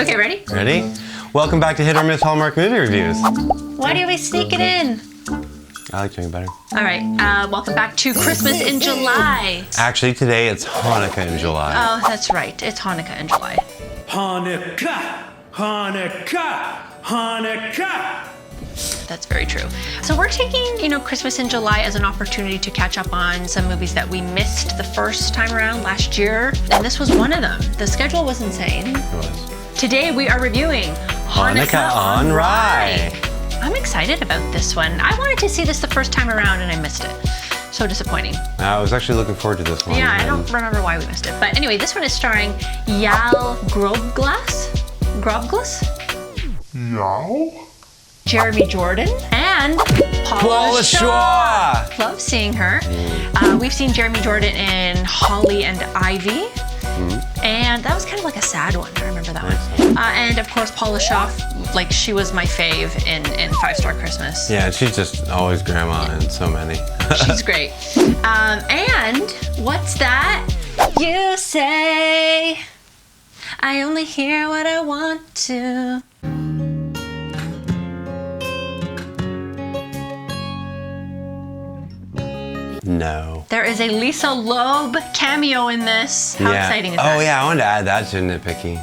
Okay, ready? Ready? Welcome back to Hit or Miss Hallmark movie reviews. Why do we sneak it in? I like doing better. All right, welcome back to Christmas in July. Actually, today it's Hanukkah in July. Oh, that's right. It's Hanukkah in July. Hanukkah! Hanukkah! Hanukkah! That's very true. So we're taking, Christmas in July as an opportunity to catch up on some movies that we missed the first time around last year, and this was one of them. The schedule was insane. It was. Today we are reviewing Hanukkah on Rye. I'm excited about this one. I wanted to see this the first time around and I missed it. So disappointing. I was actually looking forward to this one. Yeah, I don't remember why we missed it. But anyway, this one is starring Yael Grobglas? Yael? Jeremy Jordan and Paula Shaw. Love seeing her. We've seen Jeremy Jordan in Holly and Ivy. And that was kind of like a sad one. I remember that one. And of course, Paula Shaw, like she was my fave in 5 Star Christmas. Yeah, she's just always grandma in so many. She's great. And what's that? You say, I only hear what I want to. No. There is a Lisa Loeb cameo in this. How exciting is that? Oh yeah, I wanted to add that to Nit Picky.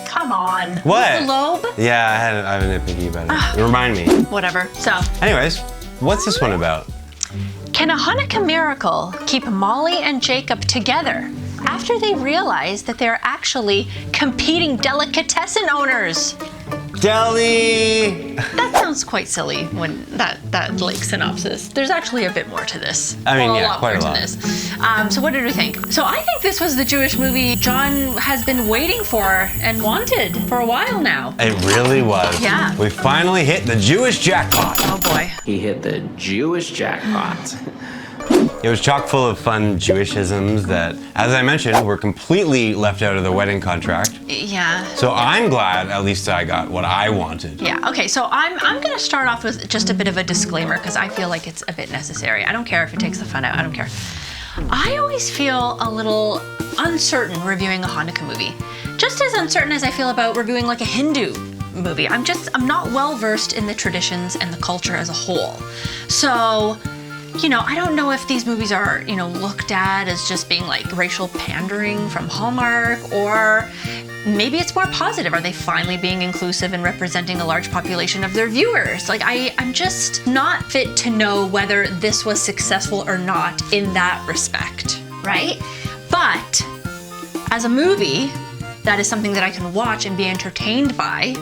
Come on. What? Lisa Loeb? Yeah, I have a Nit Picky about it. Remind me. Whatever. So, Anyways, what's this one about? can a Hanukkah miracle keep Molly and Jacob together after they realize that they're actually competing delicatessen owners? Deli! That sounds quite silly when that like synopsis. There's actually a bit more to this. I mean, Well, yeah, quite a more lot. to this. So what did we think? So I think this was the Jewish movie John has been waiting for and wanted for a while now. It really was. Yeah. We finally hit the Jewish jackpot. Oh boy. He hit the Jewish jackpot. It was chock full of fun Jewishisms that, as I mentioned, were completely left out of the wedding contract. Yeah. So I'm glad at least I got what I wanted. Yeah, okay, so I'm gonna start off with just a bit of a disclaimer because I feel like it's a bit necessary. I don't care if it takes the fun out, I don't care. I always feel a little uncertain reviewing a Hanukkah movie. Just as uncertain as I feel about reviewing like a Hindu movie. I'm not well versed in the traditions and the culture as a whole. So, I don't know if these movies are, looked at as just being like racial pandering from Hallmark, or maybe it's more positive. Are they finally being inclusive and representing a large population of their viewers? Like, I'm just not fit to know whether this was successful or not in that respect, right? But as a movie, that is something that I can watch and be entertained by,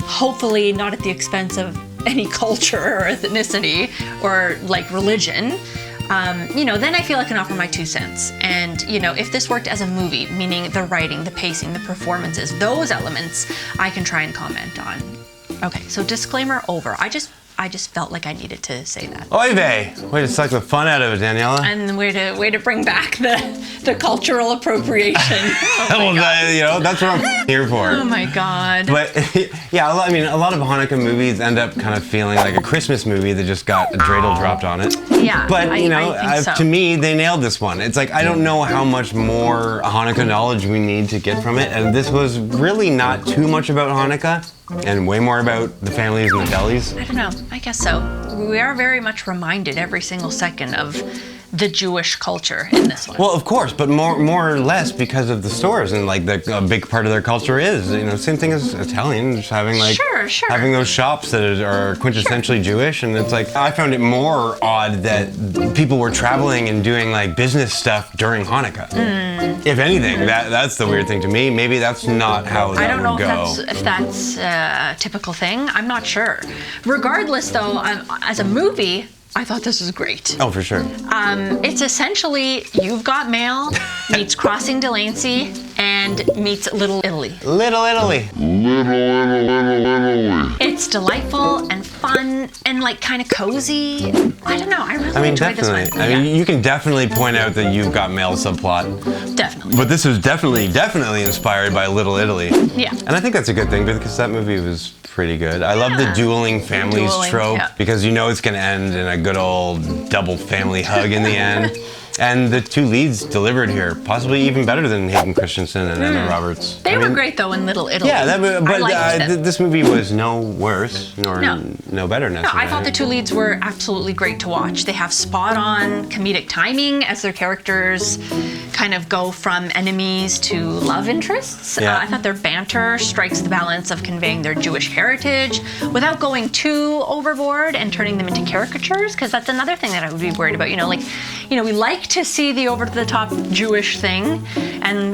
hopefully not at the expense of any culture or ethnicity or like religion, then I feel I can offer my 2 cents. And, if this worked as a movie, meaning the writing, the pacing, the performances, those elements, I can try and comment on. Okay, so disclaimer over. I just felt like I needed to say that. Oy vey! Way to suck the fun out of it, Daniela. And way to bring back the cultural appropriation. Oh my Well, God. that's what I'm here for. Oh my God. But yeah, a lot of Hanukkah movies end up kind of feeling like a Christmas movie that just got a dreidel dropped on it. Yeah, But I think so. to me, they nailed this one. It's like I don't know how much more Hanukkah knowledge we need to get from it, and this was really not too much about Hanukkah, and way more about the families and the delis. I don't know. I guess so. We are very much reminded every single second of the Jewish culture in this one. Well, of course, but more or less because of the stores, and like a big part of their culture is, same thing as Italian, just having like Sure. having those shops that are quintessentially Jewish, and it's like I found it more odd that people were traveling and doing like business stuff during Hanukkah. If anything, that's the weird thing to me. Maybe that's not how that I don't know would go. if that's a typical thing. I'm not sure. Regardless, though, as a movie, I thought this was great. Oh, for sure. It's essentially You've Got Mail meets Crossing Delancey and meets Little Italy. Little Italy. It's delightful and fun and like kind of cozy. I don't know. I really enjoyed definitely. this one. You can definitely point out that You've Got Mail subplot. Definitely. But this was definitely inspired by Little Italy. Yeah. And I think that's a good thing because that movie was pretty good. I love the dueling families trope because it's going to end in a good old double family hug in the end. And the two leads delivered here, possibly even better than Hayden Christensen and Emma Roberts. They were great though in Little Italy. Yeah, I liked it. this movie was no worse nor no better necessarily. No, I thought the two leads were absolutely great to watch. They have spot-on comedic timing as their characters kind of go from enemies to love interests. Yeah. I thought their banter strikes the balance of conveying their Jewish heritage without going too overboard and turning them into caricatures, because that's another thing that I would be worried about. We like to see the over-the-top Jewish thing and,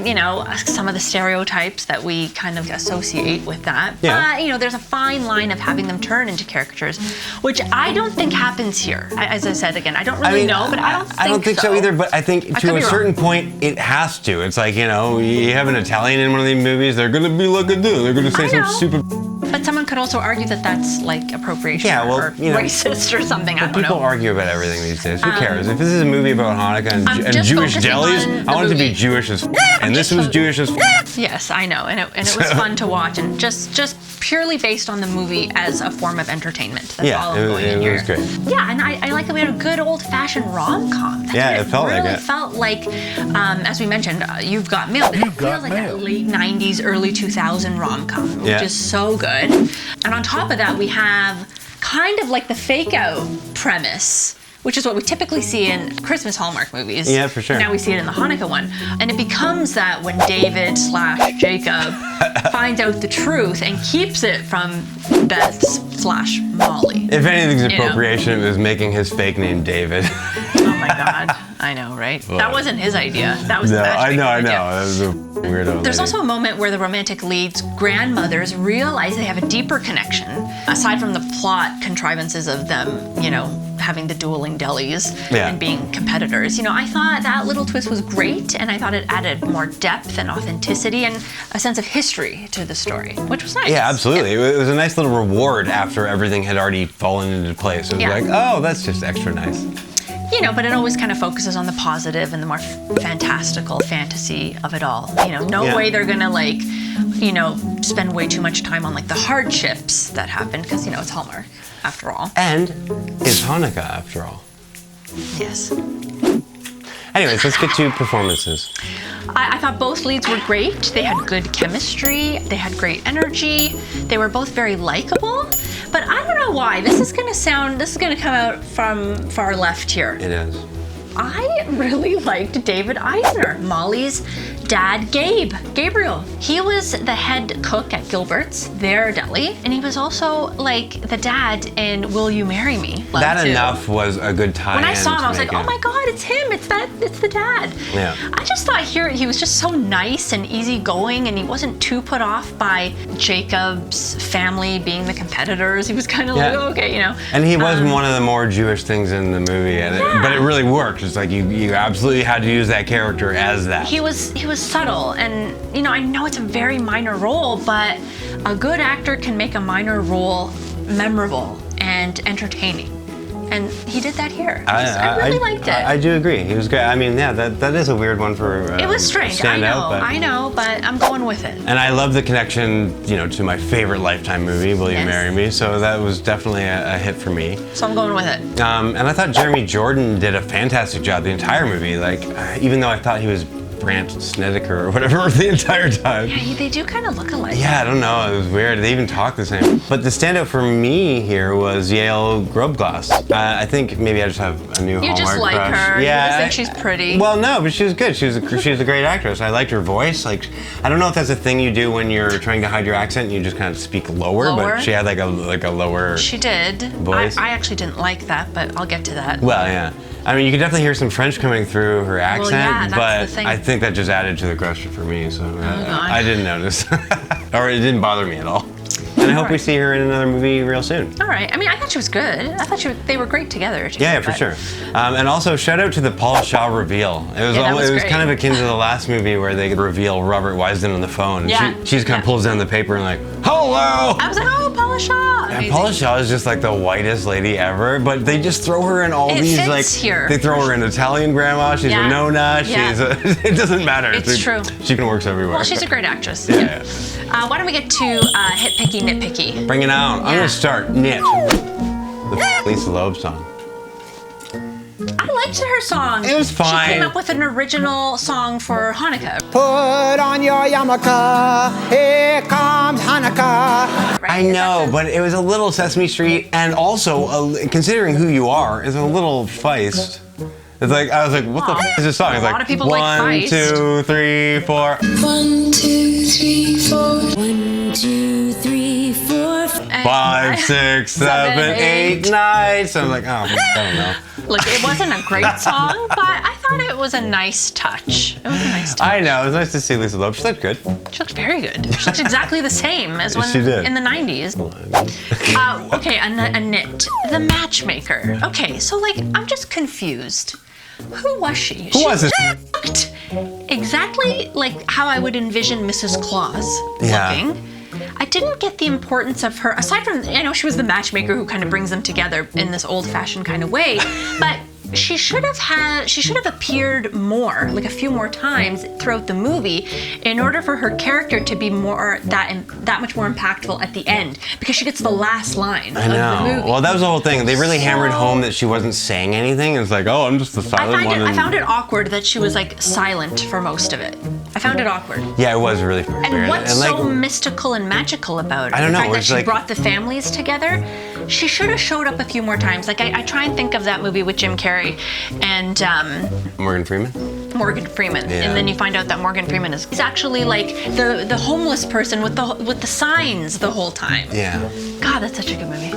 some of the stereotypes that we kind of associate with that. Yeah. But, there's a fine line of having them turn into caricatures, which I don't think happens here. As I said, again, I don't really know, but I don't think so either, but I think to a certain point it has to. It's like, you have an Italian in one of these movies, they're going to be like a dude. They're going to say some stupid... But someone could also argue that that's like appropriation or racist or something. I don't know. People argue about everything these days. Who cares? If this is a movie about Hanukkah and Jewish delis, I want it to be Jewish as and this was Jewish as Yes, I know, and it was fun to watch, and just purely based on the movie as a form of entertainment. That's all I'm going in here. It was great. Yeah, and I like that we had a good old-fashioned rom-com. It felt like it. It felt like, as we mentioned, You've Got Mail. It feels like a late 90s, early 2000 rom-com, which is so good. And on top of that, we have kind of like the fake-out premise, which is what we typically see in Christmas Hallmark movies. Yeah, for sure. Now we see it in the Hanukkah one. And it becomes that when David/Jacob finds out the truth and keeps it from Beth/Molly. If anything's appropriation, it was making his fake name David. Oh my God. I know, right? That wasn't his idea. That was the I know. idea. That was a weirdo. There's also a moment where the romantic leads' grandmothers realize they have a deeper connection, aside from the plot contrivances of them, having the dueling delis and being competitors. I thought that little twist was great, and I thought it added more depth and authenticity and a sense of history to the story, which was nice. Yeah, absolutely. It was a nice little reward after everything had already fallen into place. It was like, oh, that's just extra nice. But it always kind of focuses on the positive and the more fantastical fantasy of it all. No way they're gonna spend way too much time on the hardships that happen, because it's Hallmark after all. And it's Hanukkah after all. Yes. Anyways, let's get to performances. I thought both leads were great. They had good chemistry. They had great energy. They were both very likable. But I don't know why. This is gonna come out from far left here. It is. I really liked David Eisner, Molly's dad, Gabriel. He was the head cook at Gilbert's, their deli, and he was also the dad in Will You Marry Me? That enough was a good tie-in. When I saw him, I was like, oh my God, it's him, it's the dad. Yeah. I just thought he was just so nice and easygoing, and he wasn't too put off by Jacob's family being the competitors. He was kind of okay, And he was one of the more Jewish things in the movie, but it really worked. It's like you absolutely had to use that character as that. He was subtle, and I know it's a very minor role, but a good actor can make a minor role memorable and entertaining, and he did that here. I really liked it. I do agree. He was great. I mean, that is a weird one for it was strange. I know, but I'm going with it. And I love the connection, to my favorite Lifetime movie, Will You Marry Me? So that was definitely a hit for me. So I'm going with it. And I thought Jeremy Jordan did a fantastic job the entire movie. Even though I thought he was Brant Snedeker or whatever the entire time. Yeah, they do kind of look alike. Yeah, I don't know. It was weird. They even talk the same. But the standout for me here was Yael Grobglas. I think maybe I just have a new Hallmark You just like crush. her. Yeah, You just think she's pretty. Well, no, but she was good. She was a great actress. I liked her voice. I don't know if that's a thing you do when you're trying to hide your accent and you just kind of speak lower. But she had a lower. She did. Voice. I actually didn't like that, but I'll get to that. Well, yeah. I mean, you could definitely hear some French coming through her accent, but the thing. I think that just added to the crush for me, so I didn't notice. Or it didn't bother me at all. And I hope we see her in another movie real soon. All right. I mean, I thought she was good. I thought they were great together. Yeah, for sure. And also, shout out to the Paul Shaw reveal. It was kind of akin to the last movie where they reveal Robert Wisden on the phone. Yeah. She just kind of pulls down the paper and hello! I was like, oh, Paula Shaw. And Paula Shaw is just the whitest lady ever, but they just throw her in all these here. They throw her in Italian grandma, she's a Nona, it doesn't matter. It's true. She can work everywhere. Well, she's a great actress. Yeah. Why don't we get to Hit Picky, Nit Picky? Bring it on. I'm gonna start Nit. The Lisa Loeb song. I get to her song. It was fine. She came up with an original song for Hanukkah. Put on your yarmulke, here comes Hanukkah. I know, but it was a little Sesame Street, and also, considering who you are, it's a little Feist. It's like, I was like, what the f is this song? It's A like, lot of people like 1, Feist. 2, 3, 4. 1, 2, 3, 4. 1, 2, 3, 4. 5, 6, 7, 8, 9. So I'm like, oh, I don't know. Look, it wasn't a great song, but I thought it was a nice touch. It was a nice touch. I know, it was nice to see Lisa Loeb. She looked good. She looked very good. She looked exactly the same as when She did. in the 90s. Okay, a Nit, the matchmaker. Okay, so like, I'm just confused. Who was she? Who was this? She looked exactly like how I would envision Mrs. Claus Yeah. looking. I didn't get the importance of her, aside from, I know she was the matchmaker who kind of brings them together in this old-fashioned kind of way, but she should have appeared more, like a few more times throughout the movie, in order for her character to be that much more impactful at the end, because she gets the last line I of the know. movie. Well, that was the whole thing. They really hammered home that she wasn't saying anything. It's like, oh, I'm just the silent one. I found it awkward that she was like silent for most of it. I found it awkward. Yeah, it was really weird. And what's like, so mystical and magical about it? I don't know, The fact that it's she like- brought the families together. She should have showed up a few more times. Like I try and think of that movie with Jim Carrey and Morgan Freeman? Morgan Freeman, Yeah. and then you find out that Morgan Freeman is actually like the homeless person with the signs the whole time. Yeah. God, that's such a good movie.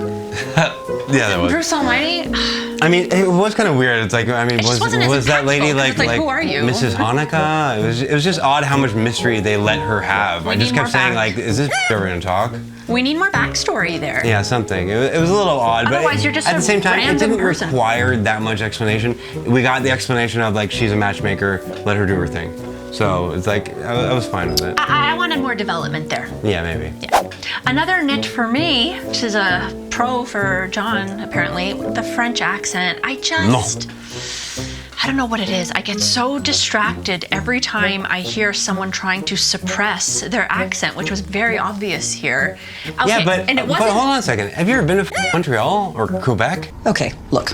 Yeah, that was. Bruce Almighty. I mean, it was kind of weird. It's like, I mean, just wasn't as was that lady impactful, 'cause like, it's like, who are you? Mrs. Hanukkah? It was just odd how much mystery they let her have. I We just need kept more saying back. like, is this ever gonna talk? We need more backstory there. Yeah, something. It was a little odd, Otherwise, but you're just at a the same time, it random didn't person. require that much explanation. We got the explanation of like, she's a matchmaker, let her do her thing. So it's like, I was fine with it. I wanted more development there. Yeah, maybe. Yeah. Another nit for me, which is a pro for John, apparently, the French accent. I don't know what it is. I get so distracted every time I hear someone trying to suppress their accent, which was very obvious here. Okay, Yeah, but, and it but wasn't. hold on a second. Have you ever been to Montreal or Quebec? Okay, look.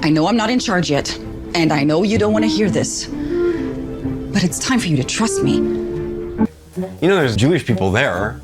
I know I'm not in charge yet, and I know you don't want to hear this, but it's time for you to trust me. You know, there's Jewish people there.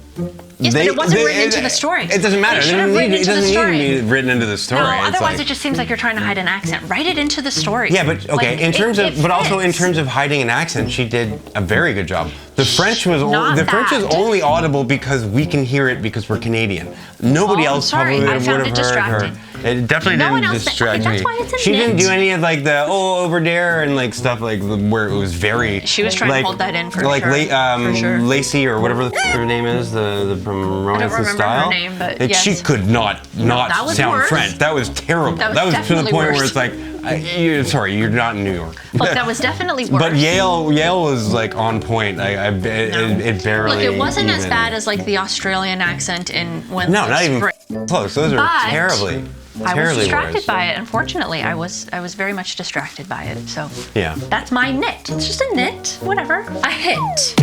Yes, but it wasn't written into the story. It doesn't matter. It should have written It into the doesn't story. need to be written into the story. No, It's otherwise like- it just seems like you're trying to hide an accent. Write it into the story. Yeah, but okay. Like, in terms it but also in fits. terms of hiding an accent, she did a very good job. The French was Not French is that. only audible because we can hear it because we're Canadian. Nobody Oh, I'm else sorry. probably I would found have it heard her. distracting. It definitely No one didn't else- distract okay, that's me. why it's a She didn't nit. do any of like the over there and like stuff like where it was very. She was trying to like, hold that in for like sure, for sure. Lacey or whatever her name is, the from Romance and remember her Style. name, but like, she yes. could not that was sound worse. French. That was terrible. That was to the definitely point where worse. it's like, sorry, you're not in New York. Look, that was definitely worse. But Yael was like on point. It barely. Look, it wasn't as even- bad as like the Australian accent in When No, the not even Spring. close. Those are But terribly. I was terribly distracted worse. by it. Unfortunately, I was very much distracted by it. So Yeah. that's my nit. It's just a nit, whatever. A hit.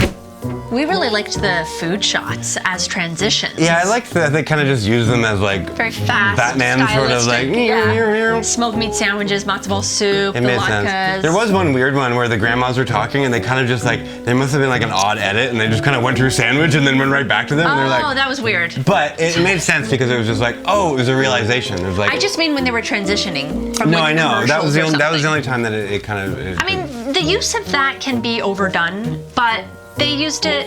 We really liked the food shots as transitions. Yeah, I liked that they kind of just use them as like Very fast, Batman sort of like. stylistic, smoked meat sandwiches, matzo ball soup, It the made latkes. sense. There was one weird one where the grandmas were talking and they kind of just like, they must have been like an odd edit and they just kind of went through sandwich and then went right back to them and they're Oh, like. that was weird. But it made sense because it was just like, oh, it was a realization. It was like. I just mean when they were transitioning from No, like, I know. That was commercials or that was the something. only time that it kind of. I mean, the use of that can be overdone, but they used it,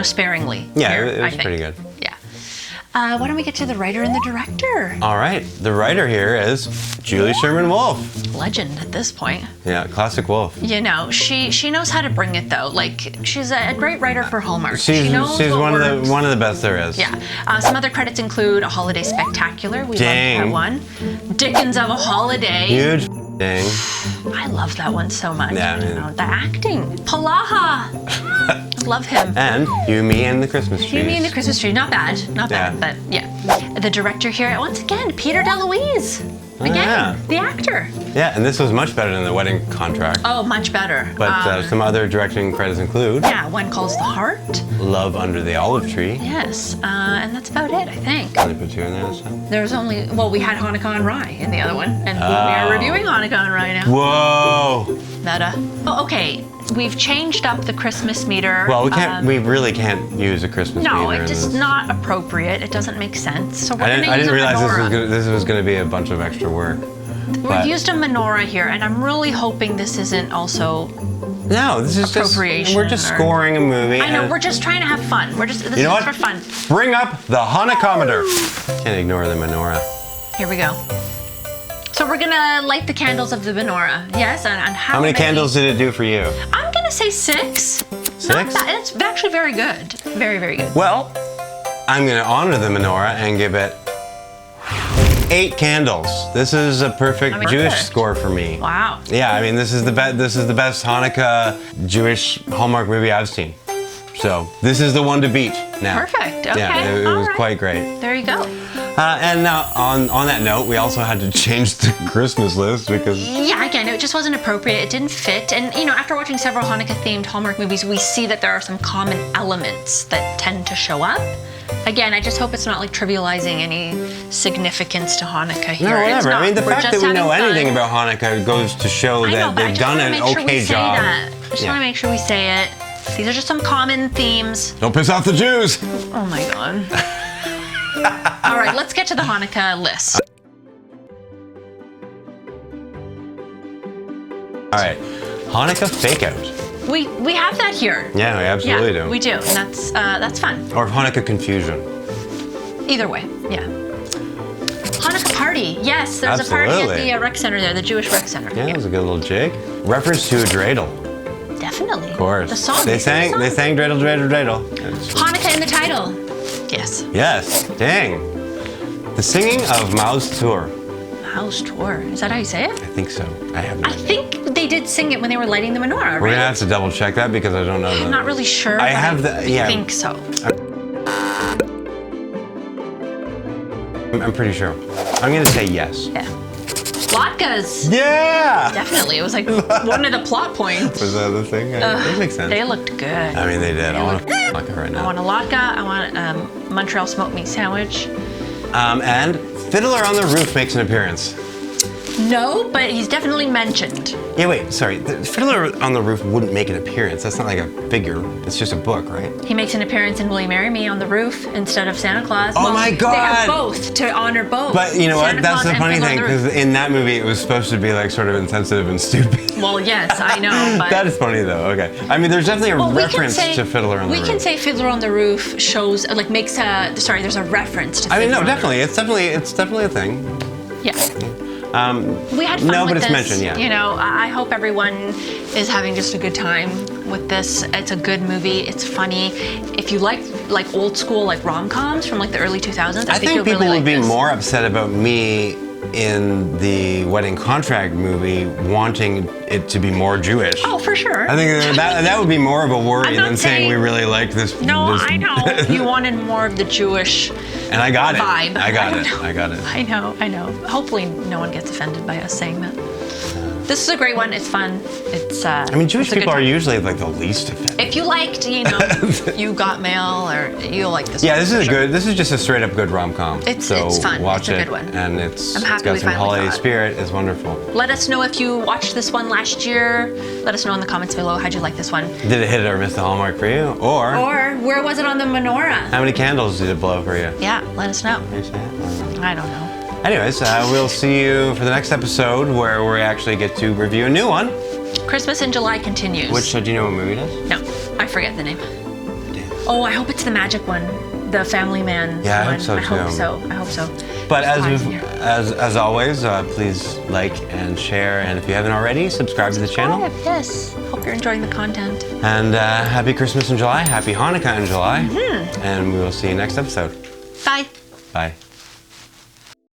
sparingly. Yeah, here, it I was think. pretty good. Yeah. Why don't we get to the writer and the director? All right, the writer here is Julie Sherman-Wolf. Legend at this point. Yeah, classic Wolf. You know, she knows how to bring it though. Like she's a great writer for Hallmark. She's she knows what one works. of the best there is. Yeah. Some other credits include A Holiday Spectacular. We Dang. loved that one. Dickens of a Holiday. Huge dang. I love that one so much. Yeah, I mean- You know, the acting. Palaha. Love him. And You, Me, and the Christmas Trees. You mean the Christmas tree? Not bad, not bad, Yeah. but yeah. The director here, once again, Peter DeLuise. Again, yeah. the actor. Yeah, and this was much better than the wedding contract. Oh, much better. But some other directing credits include Yeah, One Calls the Heart. Love Under the Olive Tree. Yes, and that's about it, I think. Only put 2 in there this time. There's only, well, we had Hanukkah and Rye in the other one, and we are reviewing Hanukkah and Rye now. Whoa! Meta. Oh, okay. We've changed up the Christmas meter. Well, we can't. We really can't use a Christmas No, meter. it's in just this. not appropriate. It doesn't make sense. So we're I going to didn't use a realize menorah. this was going to be a bunch of extra work. We've used a menorah here, and I'm really hoping this isn't also. No, this is just. Appropriation We're just or- scoring a movie. I know, and- we're just trying to have fun. We're just. This You know is what? for fun. Bring up the Hanukah-O-Meter. Can't ignore the menorah. Here we go. So we're gonna light the candles of the menorah. Yes, and How many candles did it do for you? I'm gonna say 6. 6? Not bad. It's actually very good. Very, very good. Well, I'm going to honor the menorah and give it 8 candles. This is a perfect Jewish Perfect. score for me. Wow. Yeah, I mean, this is the best Hanukkah Jewish Hallmark movie I've seen. So this is the one to beat now. Perfect. Okay. Yeah, it All was right. quite great. There you go. And now on that note, we also had to change the Christmas list because Yeah, again, it just wasn't appropriate. It didn't fit. And, you know, after watching several Hanukkah-themed Hallmark movies, we see that there are some common elements that tend to show up. Again, I just hope it's not like trivializing any significance to Hanukkah here. no, It's whatever. not. I mean, the We're fact just that we know having anything fun. about Hanukkah goes to show I know, that but I they've just done wanna an make sure we okay say job. that. I just want to make sure we say it. These are just some common themes. Don't piss off the Jews. Oh my god. All right, let's get to the Hanukkah list. All right, Hanukkah fake out. We have that here. Yeah, we absolutely Yeah, do. we do, and that's fun. Or Hanukkah confusion. Either way, yeah. Hanukkah party. Yes, there's a party at Absolutely. the rec center there, the Jewish rec center. Yeah, that was a good little jig. Reference to a dreidel, Definitely. of course. The song. They Is there a sang song? dreidel, dreidel, dreidel. It's- Hanukkah in the title. Yes. Yes, dang. The singing of Mao's tour. House tour. Is that how you say it? I think so. I have no I idea. think they did sing it when they were lighting the menorah, We're right? gonna have to double check that because I don't know. I'm not really sure. I but have the- yeah. I think so. I'm pretty sure. I'm gonna say yes. Yeah. Latkes. Yeah! Definitely. It was like one of the plot points. Was that the thing? That makes sense. They looked good. I mean, they did. They I want look- to like it right I now. want a latke. I want Montreal smoked meat sandwich. And Fiddler on the Roof makes an appearance. No, but he's definitely mentioned. Yeah, wait, sorry. The Fiddler on the Roof wouldn't make an appearance. That's not like a figure. It's just a book, right? He makes an appearance in Will You Marry Me on the roof instead of Santa Claus. Oh my They God. have both to honor both. But you know Santa what? That's Claus the and funny Fiddler on thing, the Roof. because in that movie it was supposed to be like sort of insensitive and stupid. Well, yes, I know, but That is funny though. Okay. I mean, there's definitely a Well, reference to Fiddler on the Roof. We can say Fiddler on the Roof shows like makes a there's a reference to. I mean, Fiddler no, on the definitely. It's definitely a thing. Roof. Yeah. We had fun No, with but it's this. mentioned, yeah. You know, I hope everyone is having just a good time with this. It's a good movie. It's funny. If you like old school like rom-coms from like the early 2000s, I think you'll people really would like be this. more upset about me in the wedding contract movie wanting it to be more Jewish. Oh, for sure. I think that would be more of a worry I'm not than saying we saying- really liked this. No, this- I know. You wanted more of the Jewish And I got it. vibe. I got it. know. I got it. I know. Hopefully no one gets offended by us saying that. This is a great one. It's fun. It's I mean, Jewish it's a good people are time. usually like the least offended. If you liked, You Got Mail, or you'll like this Yeah, one. this for is sure. good. This is just a straight up good rom com. It's fun. Watch It's a it, good one. and it's I'm happy it's got we some finally holiday saw it. spirit. It's wonderful. Let us know if you watched this one last year. Let us know in the comments below. How'd you like this one? Did it hit or miss the Hallmark for you, or Or where was it on the menorah? how many candles did it blow for you? Yeah, let us know. Can you say it? I don't know. Anyways, we'll see you for the next episode where we actually get to review a new one. Christmas in July continues. Which, do you know what movie it is? No, I forget the name. Oh, I hope it's the magic one. The Family Man Yeah, I one. hope so, I hope too. so. I hope so. But Surprise as here. as always, please like and share, and if you haven't already, subscribe to the channel. Yes. Hope you're enjoying the content. And happy Christmas in July, happy Hanukkah in July, Mm-hmm. and we will see you next episode. Bye. Bye.